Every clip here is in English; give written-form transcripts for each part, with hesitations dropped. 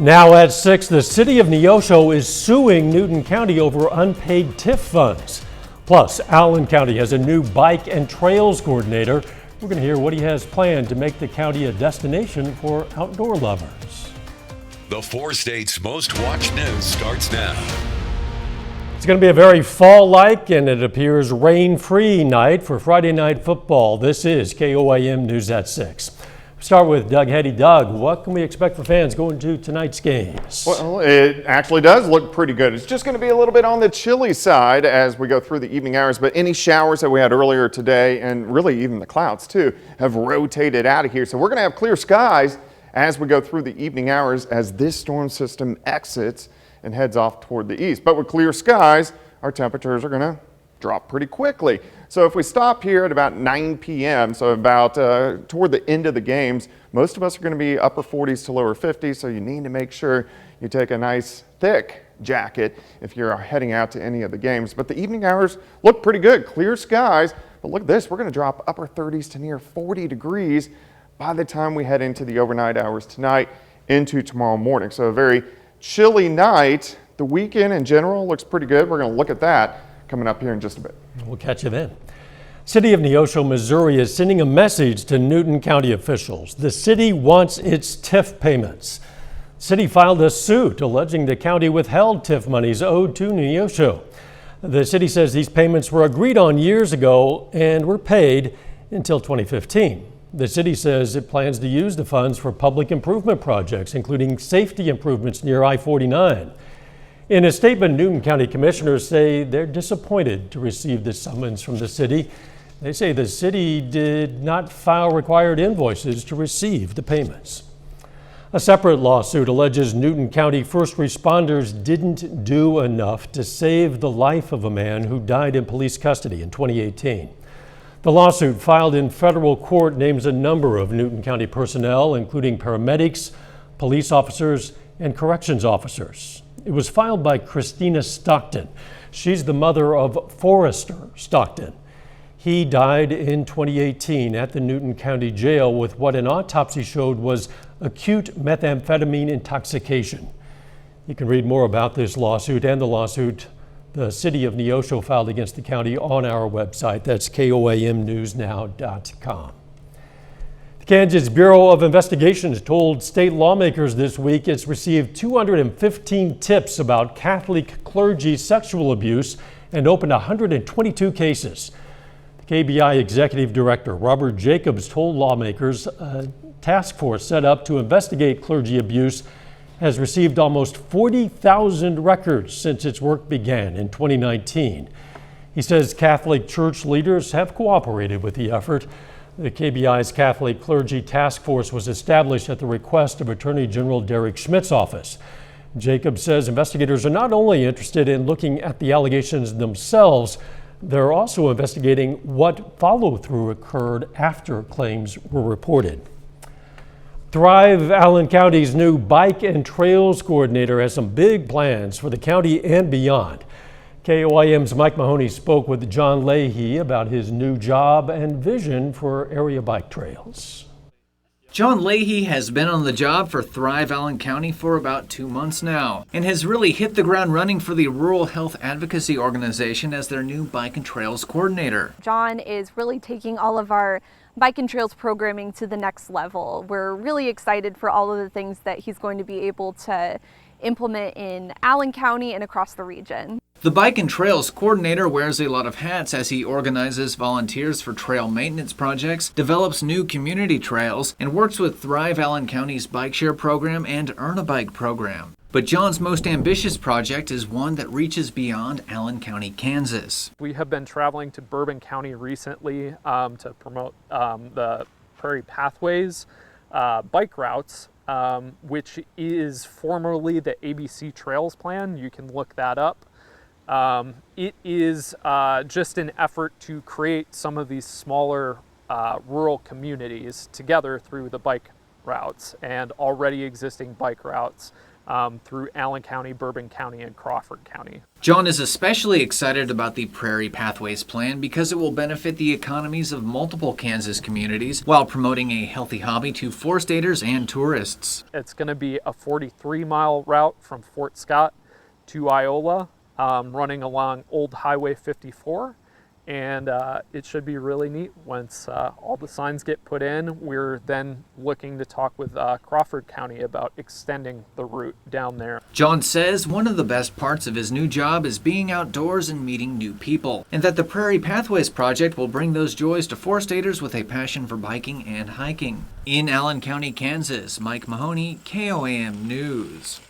Now at 6, the city of Neosho is suing Newton County over unpaid TIF funds. Plus, Allen County has a new bike and trails coordinator. We're going to hear what he has planned to make the county a destination for outdoor lovers. The 4 states' most watched news starts now. It's going to be a very fall-like and it appears rain-free night for Friday Night Football. This is KOAM News at 6. Start with Doug Heddy. Doug, what can we expect for fans going to tonight's games? Well, it actually does look pretty good. It's just going to be a little bit on the chilly side as we go through the evening hours, but any showers that we had earlier today, and really even the clouds too, have rotated out of here. So we're going to have clear skies as we go through the evening hours as this storm system exits and heads off toward the east. But with clear skies, our temperatures are going to drop pretty quickly. So if we stop here at about 9 p.m., so about toward the end of the games, most of us are going to be upper 40s to lower 50s, so you need to make sure you take a nice thick jacket if you're heading out to any of the games. But the evening hours look pretty good, clear skies, but look at this, we're going to drop upper 30s to near 40 degrees by the time we head into the overnight hours tonight into tomorrow morning. So a very chilly night. The weekend in general looks pretty good. We're going to look at that coming up here in just a bit. We'll catch you then. City of Neosho, Missouri is sending a message to Newton County officials. The city wants its TIF payments. The city filed a suit alleging the county withheld TIF monies owed to Neosho. The city says these payments were agreed on years ago and were paid until 2015. The city says it plans to use the funds for public improvement projects, including safety improvements near I-49. In a statement, Newton County commissioners say they're disappointed to receive this summons from the city. They say the city did not file required invoices to receive the payments. A separate lawsuit alleges Newton County first responders didn't do enough to save the life of a man who died in police custody in 2018. The lawsuit filed in federal court names a number of Newton County personnel, including paramedics, police officers, and corrections officers. It was filed by Christina Stockton. She's the mother of Forrester Stockton. He died in 2018 at the Newton County Jail with what an autopsy showed was acute methamphetamine intoxication. You can read more about this lawsuit and the lawsuit the city of Neosho filed against the county on our website. That's KOAMnewsnow.com. The Kansas Bureau of Investigations told state lawmakers this week it's received 215 tips about Catholic clergy sexual abuse and opened 122 cases. The KBI Executive Director Robert Jacobs told lawmakers a task force set up to investigate clergy abuse has received almost 40,000 records since its work began in 2019. He says Catholic church leaders have cooperated with the effort. The KBI's Catholic Clergy Task Force was established at the request of Attorney General Derek Schmidt's office. Jacobs says investigators are not only interested in looking at the allegations themselves, they're also investigating what follow-through occurred after claims were reported. Thrive Allen County's new bike and trails coordinator has some big plans for the county and beyond. KOAM's Mike Mahoney spoke with John Leahy about his new job and vision for area bike trails. John Leahy has been on the job for Thrive Allen County for about 2 months now and has really hit the ground running for the Rural Health Advocacy Organization as their new bike and trails coordinator. John is really taking all of our bike and trails programming to the next level. We're really excited for all of the things that he's going to be able to implement in Allen County and across the region. The Bike and Trails coordinator wears a lot of hats as he organizes volunteers for trail maintenance projects, develops new community trails, and works with Thrive Allen County's Bike Share program and Earn a Bike program. But John's most ambitious project is one that reaches beyond Allen County, Kansas. We have been traveling to Bourbon County recently to promote the Prairie Pathways bike routes, which is formerly the ABC Trails Plan. You can look that up. It is just an effort to create some of these smaller rural communities together through the bike routes and already existing bike routes through Allen County, Bourbon County, and Crawford County. John is especially excited about the Prairie Pathways plan because it will benefit the economies of multiple Kansas communities while promoting a healthy hobby to four-staters and tourists. It's going to be a 43-mile route from Fort Scott to Iola, running along Old Highway 54. And it should be really neat once all the signs get put in. We're then looking to talk with Crawford County about extending the route down there. John says one of the best parts of his new job is being outdoors and meeting new people, and that the Prairie Pathways project will bring those joys to four-staters with a passion for biking and hiking. In Allen County, Kansas, Mike Mahoney, KOAM News.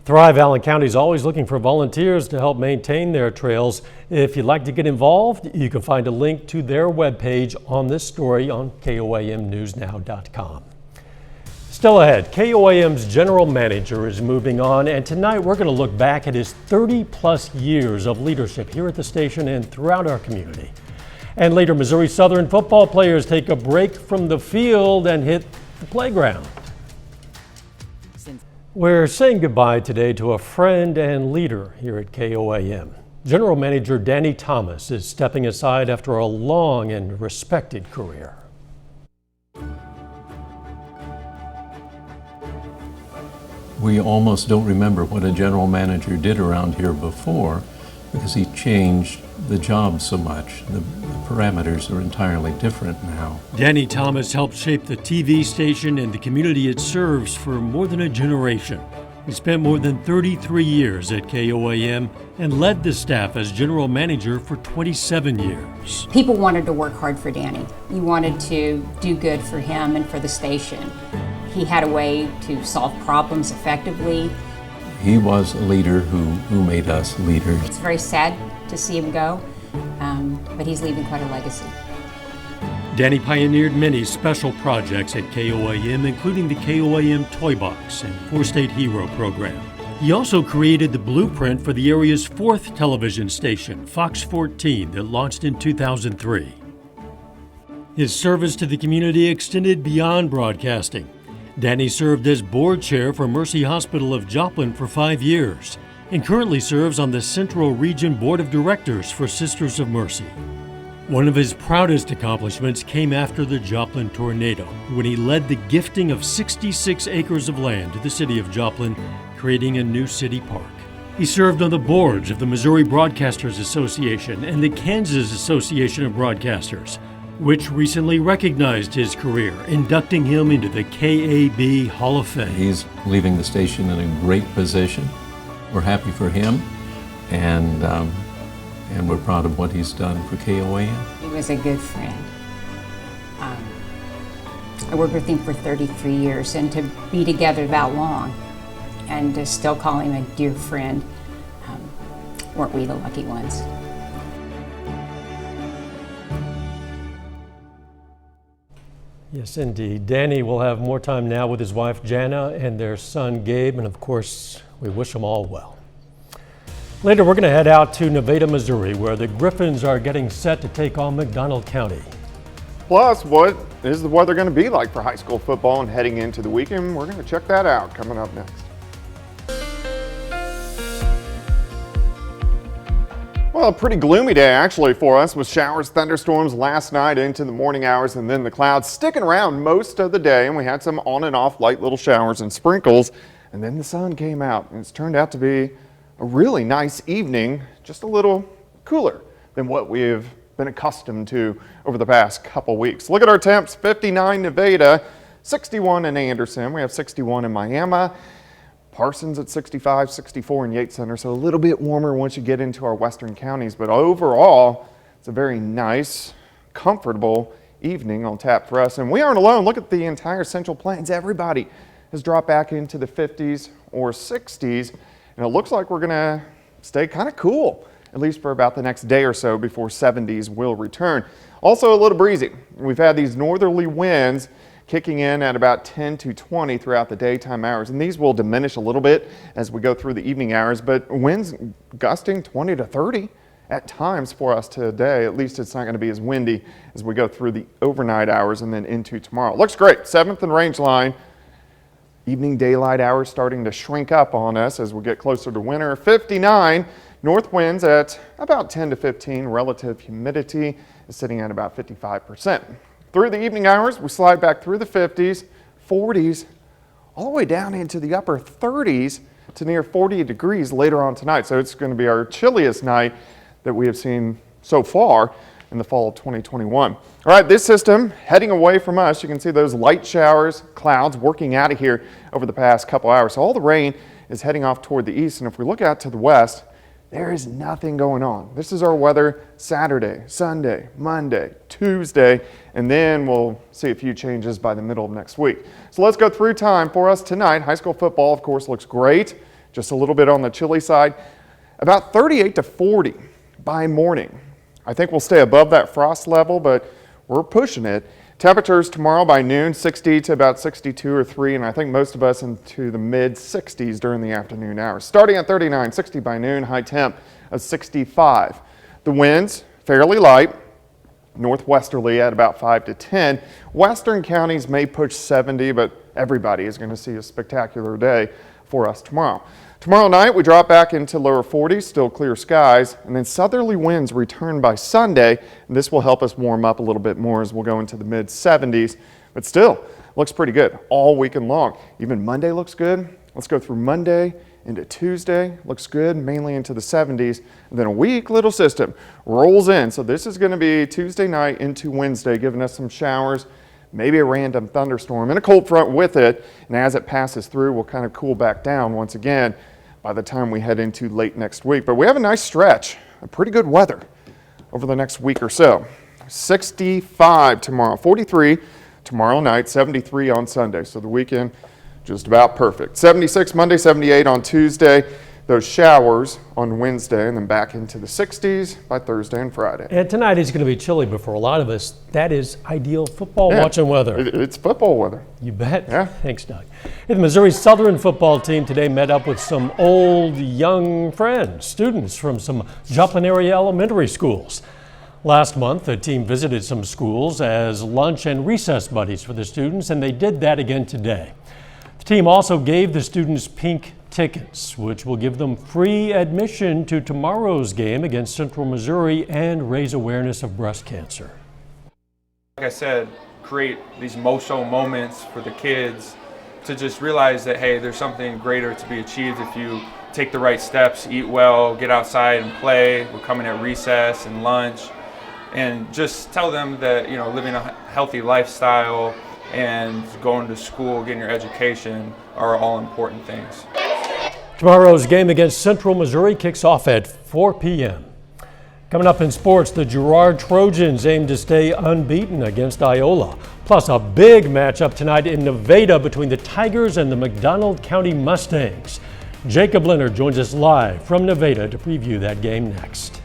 Thrive Allen County is always looking for volunteers to help maintain their trails. If you'd like to get involved, you can find a link to their webpage on this story on KOAMnewsnow.com. Still ahead, KOAM's general manager is moving on, and tonight we're going to look back at his 30-plus years of leadership here at the station and throughout our community. And later, Missouri Southern football players take a break from the field and hit the playground. We're saying goodbye today to a friend and leader here at KOAM. General Manager Danny Thomas is stepping aside after a long and respected career. We almost don't remember what a general manager did around here before because he changed the job so much. The parameters are entirely different now. Danny Thomas helped shape the TV station and the community it serves for more than a generation. He spent more than 33 years at KOAM and led the staff as general manager for 27 years. People wanted to work hard for Danny. You wanted to do good for him and for the station. He had a way to solve problems effectively. He was a leader who made us leaders. It's very sad to see him go, but he's leaving quite a legacy. Danny pioneered many special projects at KOAM, including the KOAM Toy Box and Four-State Hero program. He also created the blueprint for the area's fourth television station, Fox 14, that launched in 2003. His service to the community extended beyond broadcasting. Danny served as board chair for Mercy Hospital of Joplin for 5 years and currently serves on the Central Region Board of Directors for Sisters of Mercy. One of his proudest accomplishments came after the Joplin tornado, when he led the gifting of 66 acres of land to the city of Joplin, creating a new city park. He served on the boards of the Missouri Broadcasters Association and the Kansas Association of Broadcasters, which recently recognized his career, inducting him into the KAB Hall of Fame. He's leaving the station in a great position. We're happy for him, and we're proud of what he's done for KOAM. He was a good friend. I worked with him for 33 years, and to be together that long and to still call him a dear friend, weren't we the lucky ones? Yes, indeed. Danny will have more time now with his wife Jana and their son Gabe, and of course, we wish them all well. Later, we're going to head out to Nevada, Missouri, where the Griffins are getting set to take on McDonald County. Plus, what is the weather going to be like for high school football and heading into the weekend? We're going to check that out coming up next. Well, a pretty gloomy day actually for us, with showers, thunderstorms last night into the morning hours, and then the clouds sticking around most of the day, and we had some on and off light little showers and sprinkles, and then the sun came out, and it's turned out to be a really nice evening, just a little cooler than what we've been accustomed to over the past couple weeks. Look at our temps: 59 Nevada, 61 in Anderson, we have 61 in Miami, Parsons at 65, 64 in Yates Center, so a little bit warmer once you get into our western counties, but overall, it's a very nice, comfortable evening on tap for us. And we aren't alone. Look at the entire Central Plains. Everybody has dropped back into the 50s or 60s, and it looks like we're gonna stay kind of cool, at least for about the next day or so before 70s will return. Also a little breezy. We've had these northerly winds kicking in at about 10 to 20 throughout the daytime hours, and these will diminish a little bit as we go through the evening hours, but winds gusting 20 to 30 at times for us today. At least it's not going to be as windy as we go through the overnight hours and then into tomorrow. Looks great. 7th and range line Evening daylight hours starting to shrink up on us as we get closer to winter. 59, north winds at about 10 to 15. Relative humidity is sitting at about 55%. Through the evening hours, we slide back through the 50s, 40s, all the way down into the upper 30s to near 40 degrees later on tonight. So it's going to be our chilliest night that we have seen so far in the fall of 2021. All right, this system heading away from us. You can see those light showers, clouds working out of here over the past couple hours. So all the rain is heading off toward the east. And if we look out to the west, there is nothing going on. This is our weather Saturday, Sunday, Monday, Tuesday, and then we'll see a few changes by the middle of next week. So let's go through time for us tonight. High school football, of course, looks great. Just a little bit on the chilly side. About 38 to 40 by morning. I think we'll stay above that frost level, but we're pushing it. Temperatures tomorrow by noon, 60 to about 62 or 3, and I think most of us into the mid 60s during the afternoon hours. Starting at 39, 60 by noon, high temp of 65. The winds fairly light, northwesterly at about 5 to 10. Western counties may push 70, but everybody is going to see a spectacular day for us tomorrow. Tomorrow night, we drop back into lower 40s, still clear skies, and then southerly winds return by Sunday, and this will help us warm up a little bit more as we'll go into the mid 70s, but still looks pretty good all weekend long. Even Monday looks good. Let's go through Monday into Tuesday, looks good, mainly into the 70s, and then a weak little system rolls in. So this is going to be Tuesday night into Wednesday, giving us some showers, maybe a random thunderstorm and a cold front with it, and as it passes through, we'll kind of cool back down once again by the time we head into late next week. But we have a nice stretch of pretty good weather over the next week or so. 65 tomorrow, 43 tomorrow night, 73 on Sunday. So the weekend just about perfect. 76 Monday, 78 on Tuesday. Those showers on Wednesday, and then back into the 60s by Thursday and Friday. And tonight is going to be chilly, but for a lot of us, that is ideal football watching weather. It's football weather. You bet. Yeah. Thanks, Doug. Hey, the Missouri Southern football team today met up with some old, young friends, students from some Joplin area elementary schools. Last month, the team visited some schools as lunch and recess buddies for the students, and they did that again today. The team also gave the students pink tickets, which will give them free admission to tomorrow's game against Central Missouri and raise awareness of breast cancer. Like I said, create these emotional moments for the kids to just realize that, hey, there's something greater to be achieved if you take the right steps, eat well, get outside and play. We're coming at recess and lunch, and just tell them that, you know, living a healthy lifestyle and going to school, getting your education are all important things. Tomorrow's game against Central Missouri kicks off at 4 p.m. Coming up in sports, the Girard Trojans aim to stay unbeaten against Iola. Plus a big matchup tonight in Nevada between the Tigers and the McDonald County Mustangs. Jacob Leonard joins us live from Nevada to preview that game next.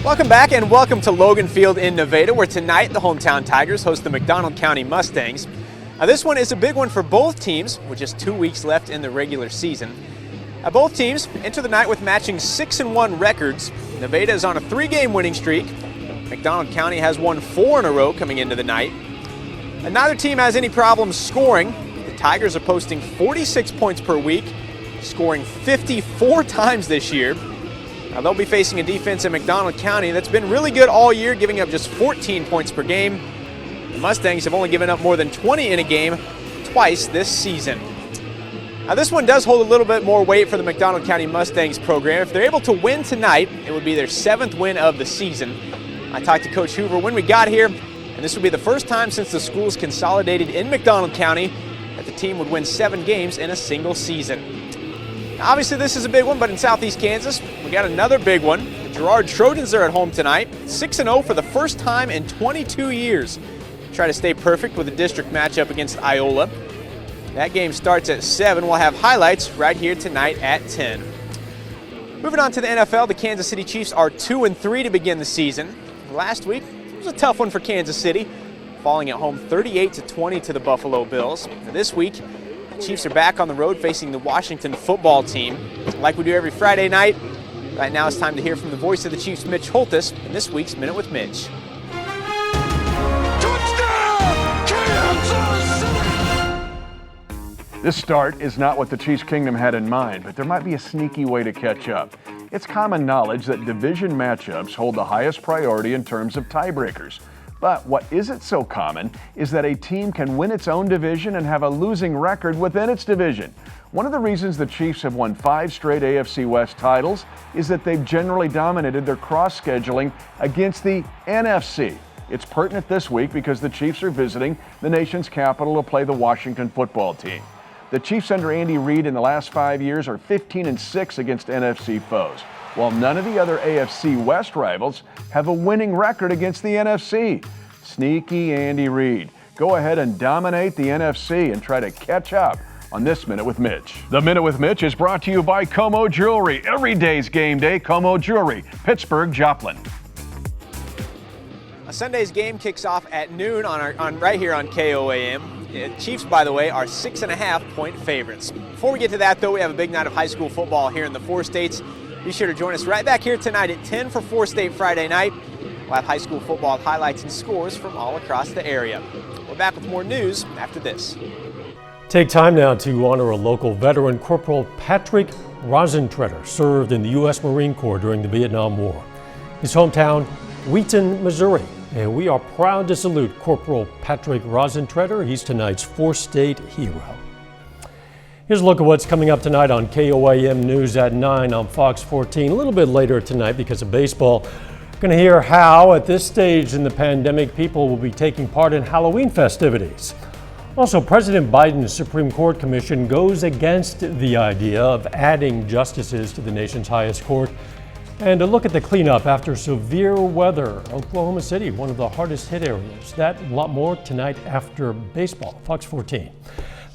Welcome back and welcome to Logan Field in Nevada, where tonight the hometown Tigers host the McDonald County Mustangs. Now this one is a big one for both teams with just 2 weeks left in the regular season. Both teams enter the night with matching 6-1 records. Nevada is on a 3-game winning streak. McDonald County has won 4 in a row coming into the night. And neither team has any problems scoring. The Tigers are posting 46 points per week, scoring 54 times this year. Now they'll be facing a defense in McDonald County that's been really good all year, giving up just 14 points per game. The Mustangs have only given up more than 20 in a game twice this season. Now this one does hold a little bit more weight for the McDonald County Mustangs program. If they're able to win tonight, it would be their 7th win of the season. I talked to Coach Hoover when we got here, and this would be the first time since the schools consolidated in McDonald County that the team would win 7 games in a single season. Now, obviously this is a big one, but in Southeast Kansas, we got another big one. The Girard Trojans are at home tonight, 6-0 for the first time in 22 years. Try to stay perfect with a district matchup against Iola. That game starts at 7. We'll have highlights right here tonight at 10. Moving on to the NFL, the Kansas City Chiefs are 2-3 to begin the season. Last week, it was a tough one for Kansas City, falling at home 38-20 to the Buffalo Bills. This week, the Chiefs are back on the road facing the Washington football team. Like we do every Friday night, right now it's time to hear from the voice of the Chiefs, Mitch Holthus, in this week's Minute with Mitch. Touchdown! This start is not what the Chiefs Kingdom had in mind, but there might be a sneaky way to catch up. It's common knowledge that division matchups hold the highest priority in terms of tiebreakers. But what isn't so common is that a team can win its own division and have a losing record within its division. One of the reasons the Chiefs have won 5 straight AFC West titles is that they've generally dominated their cross-scheduling against the NFC. It's pertinent this week because the Chiefs are visiting the nation's capital to play the Washington football team. The Chiefs under Andy Reid in the last 5 years are 15-6 against NFC foes, while none of the other AFC West rivals have a winning record against the NFC. Sneaky Andy Reid. Go ahead and dominate the NFC and try to catch up on This Minute with Mitch. The Minute with Mitch is brought to you by KOAM Jewelry. Every day's game day, KOAM Jewelry, Pittsburgh, Joplin. Sunday's game kicks off at noon on right here on KOAM. Chiefs, by the way, are 6.5-point favorites. Before we get to that, though, we have a big night of high school football here in the 4 states. Be sure to join us right back here tonight at 10 for 4 State Friday night. We'll have high school football highlights and scores from all across the area. We're back with more news after this. Take time now to honor a local veteran. Corporal Patrick Rosentretter served in the U.S. Marine Corps during the Vietnam War. His hometown, Wheaton, Missouri. And we are proud to salute Corporal Patrick Rosentretter. He's tonight's 4 State hero. Here's a look at what's coming up tonight on KOAM News at 9 on Fox 14. A little bit later tonight because of baseball. We're going to hear how, at this stage in the pandemic, people will be taking part in Halloween festivities. Also, President Biden's Supreme Court Commission goes against the idea of adding justices to the nation's highest court. And a look at the cleanup after severe weather. Oklahoma City, one of the hardest hit areas. That and a lot more tonight after baseball. Fox 14.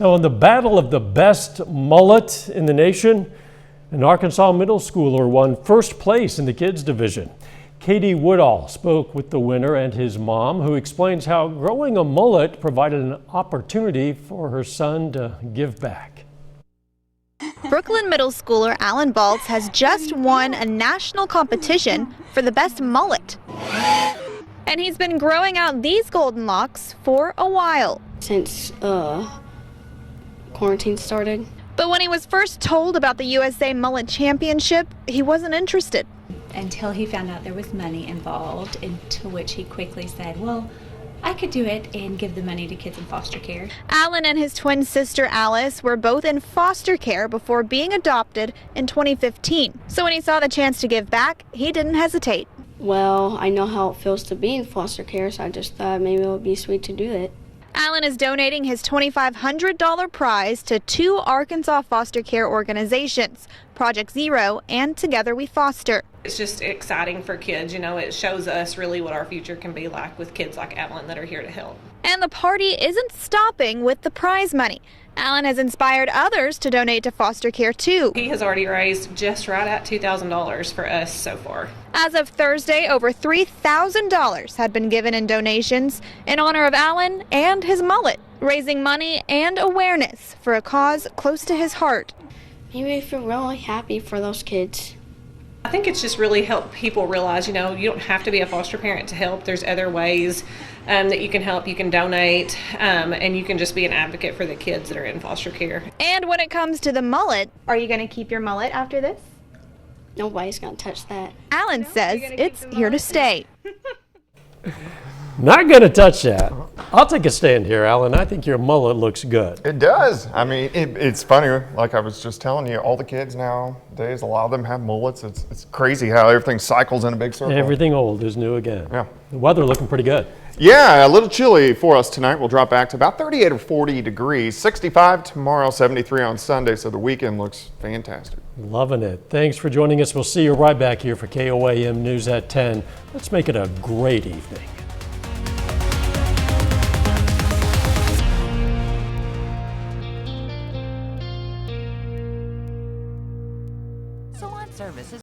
Now, in the battle of the best mullet in the nation, an Arkansas middle schooler won first place in the kids division. Katie Woodall spoke with the winner and his mom, who explains how growing a mullet provided an opportunity for her son to give back. Brooklyn middle schooler Alan Baltz has just won a national competition for the best mullet. And he's been growing out these golden locks for a while. Since quarantine started. But when he was first told about the USA Mullet Championship, he wasn't interested. Until he found out there was money involved, to which he quickly said, well, I could do it and give the money to kids in foster care. Alan and his twin sister Alice were both in foster care before being adopted in 2015. So when he saw the chance to give back, he didn't hesitate. Well, I know how it feels to be in foster care, so I just thought maybe it would be sweet to do it. Alan is donating his $2,500 prize to 2 Arkansas foster care organizations, Project Zero and Together We Foster. It's just exciting for kids, it shows us really what our future can be like with kids like Alan that are here to help. And the party isn't stopping with the prize money. Alan has inspired others to donate to foster care too. He has already raised just right at $2,000 for us so far. As of Thursday, over $3,000 had been given in donations in honor of Alan and his mullet, raising money and awareness for a cause close to his heart. Maybe I feel really happy for those kids. I think it's just really helped people realize, you don't have to be a foster parent to help. There's other ways that you can help. You can donate, and you can just be an advocate for the kids that are in foster care. And when it comes to the mullet, are you going to keep your mullet after this? Nobody's going to touch that. Alan says it's here to stay. Not going to touch that. I'll take a stand here, Alan. I think your mullet looks good. It does. I mean, it's funny. Like I was just telling you, all the kids nowadays, a lot of them have mullets. It's crazy how everything cycles in a big circle. Everything old is new again. Yeah. The weather looking pretty good. Yeah, a little chilly for us tonight. We'll drop back to about 38 or 40 degrees. 65 tomorrow, 73 on Sunday, so the weekend looks fantastic. Loving it. Thanks for joining us. We'll see you right back here for KOAM News at 10. Let's make it a great evening. Salon services